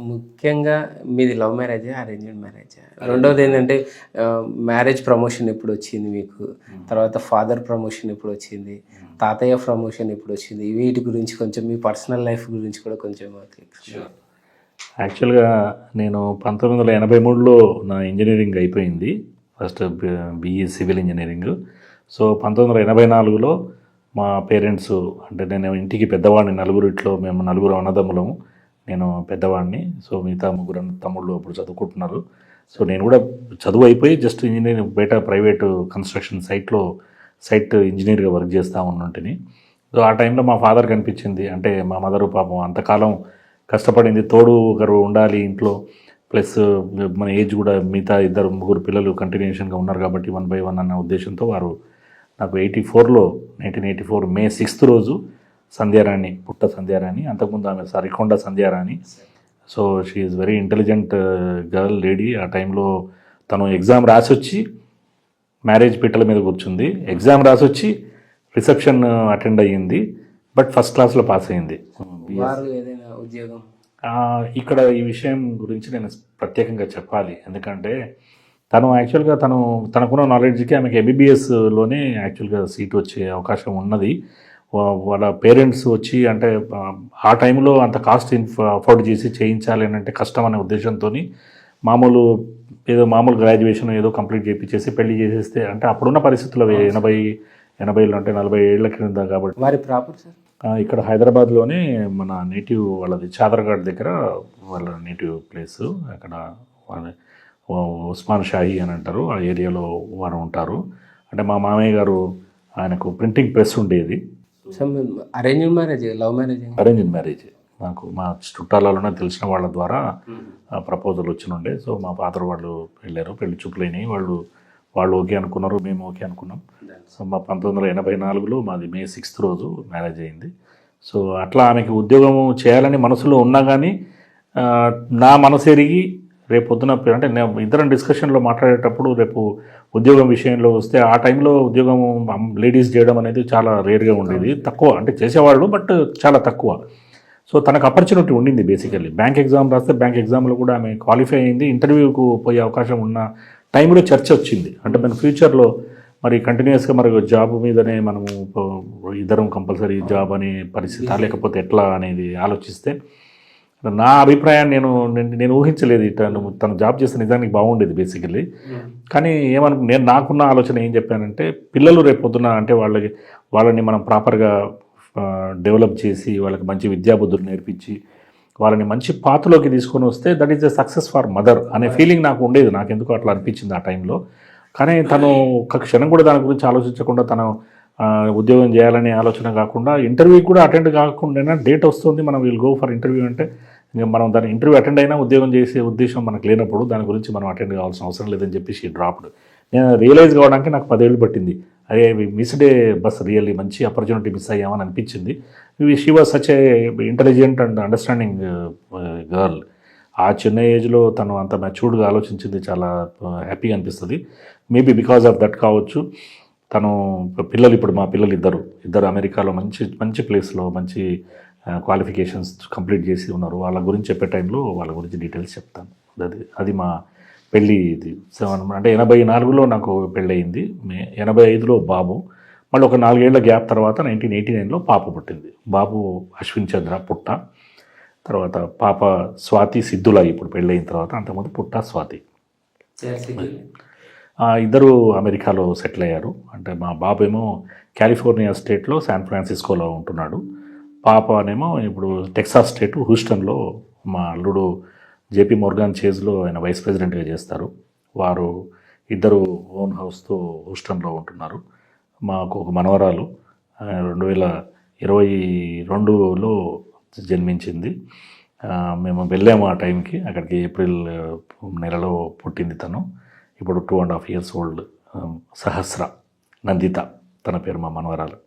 ముఖ్యంగా మీది లవ్ మ్యారేజా, అరేంజ్డ్ మ్యారేజా? రెండోది ఏంటంటే మ్యారేజ్ ప్రమోషన్ ఎప్పుడు వచ్చింది మీకు? తర్వాత ఫాదర్ ప్రమోషన్ ఎప్పుడు వచ్చింది? తాతయ్య ప్రమోషన్ ఎప్పుడు వచ్చింది? వీటి గురించి కొంచెం మీ పర్సనల్ లైఫ్ గురించి కూడా కొంచెం యాక్చువల్గా నేను 1983లో నా ఇంజనీరింగ్ అయిపోయింది, first BE civil engineering. So 1984లో మా పేరెంట్స్, అంటే నేను ఇంటికి పెద్దవాడిని, నలుగురిట్లో మేము నలుగురు అన్నదమ్ములము, నేను పెద్దవాడిని. సో మిగతా ముగ్గురు తమ్ముళ్ళు అప్పుడు చదువుకుంటున్నారు. సో నేను కూడా చదువు అయిపోయి జస్ట్ ఇంజనీరింగ్ బయట ప్రైవేటు కన్స్ట్రక్షన్ సైట్ ఇంజనీర్గా వర్క్ చేస్తూ ఉన్నంటిని. సో ఆ టైంలో మా ఫాదర్ కనిపించింది, అంటే మా మదరు పాపం అంతకాలం కష్టపడింది, తోడు ఒకరు ఉండాలి ఇంట్లో, ప్లస్ మన ఏజ్ కూడా మిగతా ముగ్గురు పిల్లలు కంటిన్యూషన్గా ఉన్నారు కాబట్టి 1 by 1 అన్న ఉద్దేశంతో వారు నాకు 1984 మే 6th రోజు సంధ్యారాణి, పుట్ట సంధ్యారాణి, అంతకుముందు ఆమె Sarikonda Sandhyarani. So she is very intelligent girl lady. ఆ టైంలో తను ఎగ్జామ్ రాసి వచ్చి మ్యారేజ్ పీటల మీద కూర్చుంది, ఎగ్జామ్ రాసి వచ్చి రిసెప్షన్ అటెండ్ అయ్యింది, బట్ ఫస్ట్ క్లాస్లో పాస్ అయింది. ఉద్యోగం ఇక్కడ ఈ విషయం గురించి నేను ప్రత్యేకంగా చెప్పాలి, ఎందుకంటే తను యాక్చువల్గా తనకున్న నాలెడ్జ్కి ఆమెకి ఎంబీబీఎస్లోనే యాక్చువల్గా సీట్ వచ్చే అవకాశం ఉన్నది. వాళ్ళ పేరెంట్స్ వచ్చి, అంటే ఆ టైంలో అంత కాస్ట్ అఫోర్డ్ చేసి చేయించాలి అని అంటే కష్టం అనే ఉద్దేశంతో మామూలు గ్రాడ్యుయేషన్ ఏదో కంప్లీట్ చేయించేసి పెళ్లి చేసేస్తే, అంటే అప్పుడున్న పరిస్థితుల్లో 80లో అంటే 40 ఏళ్ల క్రింద కాబట్టి. వారి ప్రాపర్ సార్ ఇక్కడ హైదరాబాద్లోనే మన నేటివ్ వాళ్ళది చాదర్ఘాట్ దగ్గర వాళ్ళ నేటివ్ ప్లేసు. అక్కడ ఉస్మాన్ షాహీ అని అంటారు, ఆ ఏరియాలో వారు ఉంటారు. అంటే మా మామయ్య గారు ఆయనకు ప్రింటింగ్ ప్రెస్ ఉండేది. Arranged marriage, love marriage? Arranged marriage. నాకు మా చుట్టాలలోనే తెలిసిన వాళ్ళ ద్వారా ప్రపోజల్ వచ్చినుండే. సో మా ఫాదర్ వాళ్ళు వెళ్ళారు, పెళ్లి చూపులైనవి, వాళ్ళు ఓకే అనుకున్నారు, మేము ఓకే అనుకున్నాం. సో మా 1984లో మాది మే 6th రోజు మ్యారేజ్ అయింది. సో అట్లా ఆమెకి ఉద్యోగం చేయాలని మనసులో ఉన్నా కానీ నా మనసు ఎరిగి రేపు పొద్దున, అంటే నేను ఇద్దరం డిస్కషన్లో మాట్లాడేటప్పుడు రేపు ఉద్యోగం విషయంలో వస్తే, ఆ టైంలో ఉద్యోగం లేడీస్ చేయడం అనేది చాలా రేర్గా ఉండేది, తక్కువ, అంటే చేసేవాళ్ళు బట్ చాలా తక్కువ. సో తనకు ఆపర్చునిటీ ఉండింది. బేసికల్లీ బ్యాంక్ ఎగ్జామ్ రాస్తే బ్యాంక్ ఎగ్జామ్లో కూడా ఆమె క్వాలిఫై అయింది, ఇంటర్వ్యూకు పోయే అవకాశం ఉన్న టైంలో చర్చ వచ్చింది. అంటే మన ఫ్యూచర్లో మరి కంటిన్యూస్గా మరి జాబ్ మీదనే మనము ఇద్దరం కంపల్సరీ జాబ్ అనే పరిస్థితి, లేకపోతే ఎట్లా అనేది ఆలోచిస్తే, నా అభిప్రాయాన్ని నేను ఊహించలేదు. తను జాబ్ చేస్తే నిజానికి బాగుండేది బేసికల్లీ. కానీ నేను నాకున్న ఆలోచన ఏం చెప్పానంటే, పిల్లలు రేపు పొద్దున అంటే వాళ్ళని మనం ప్రాపర్గా డెవలప్ చేసి వాళ్ళకి మంచి విద్యాబుద్ధులు నేర్పించి వాళ్ళని మంచి పాత్రలోకి తీసుకొని వస్తే that is the success for mother అనే ఫీలింగ్ నాకు ఉండేది. నాకు ఎందుకు అట్లా అనిపించింది ఆ టైంలో. కానీ తను ఒక్క క్షణం కూడా దాని గురించి ఆలోచించకుండా, తను ఉద్యోగం చేయాలనే ఆలోచన కాకుండా, ఇంటర్వ్యూకి కూడా అటెండ్ కాకుండా, డేట్ వస్తుంది మనం విల్ గో ఫర్ ఇంటర్వ్యూ అంటే, ఇంకా మనం దాని ఇంటర్వ్యూ అటెండ్ అయినా ఉద్యోగం చేసే ఉద్దేశం మనకు లేనప్పుడు దాని గురించి మనం అటెండ్ కావాల్సిన అవసరం లేదని చెప్పి షీ డ్రాప్డ్. నేను రియలైజ్ కావడానికి నాకు 10 ఏళ్ళు పట్టింది. అరే మిస్డ్ ఏ బస్, రియల్లీ మంచి ఆపర్చునిటీ మిస్ అయ్యామని అనిపించింది. She was such a intelligent and understanding girl. ఆ చిన్న ఏజ్లో తను అంత మెచ్యూర్డ్గా ఆలోచించింది, చాలా హ్యాపీగా అనిపిస్తుంది. మేబీ బికాజ్ ఆఫ్ దట్ కావచ్చు. తను పిల్లలు, ఇప్పుడు మా పిల్లలు ఇద్దరు అమెరికాలో మంచి ప్లేస్లో మంచి క్వాలిఫికేషన్స్ కంప్లీట్ చేసి ఉన్నారు. వాళ్ళ గురించి చెప్పే టైంలో వాళ్ళ గురించి డీటెయిల్స్ చెప్తాను. అది మా పెళ్ళి. ఇది అంటే 84లో నాకు పెళ్ళయింది, 85లో బాబు. మళ్ళీ ఒక 4 ఏళ్ల గ్యాప్ తర్వాత 1989లో పాప పుట్టింది. బాబు అశ్విన్ చంద్ర పుట్ట, తర్వాత పాప స్వాతి సిద్ధుల ఇప్పుడు పెళ్ళయిన తర్వాత. అంతకుముందు పుట్ట స్వాతి. ఇద్దరు అమెరికాలో సెటిల్ అయ్యారు. అంటే మా బాబు ఏమో కాలిఫోర్నియా స్టేట్లో శాన్ ఫ్రాన్సిస్కోలో ఉంటున్నాడు, పాప అనేమో ఇప్పుడు టెక్సాస్ స్టేట్ హూస్టన్లో మా అల్లుడు జేపీ మోర్గాన్ చేజ్లో ఆయన వైస్ ప్రెసిడెంట్గా చేస్తారు. వారు ఇద్దరు ఓన్ హౌస్తో హూస్టన్లో ఉంటున్నారు. మాకు ఒక మనవరాలు 2022లో జన్మించింది. మేము వెళ్ళాము ఆ టైంకి, అక్కడికి ఏప్రిల్ నెలలో పుట్టింది తను. ఇప్పుడు 2.5 years old సహస్ర నందిత తన పేరు, మా మనవరాలు.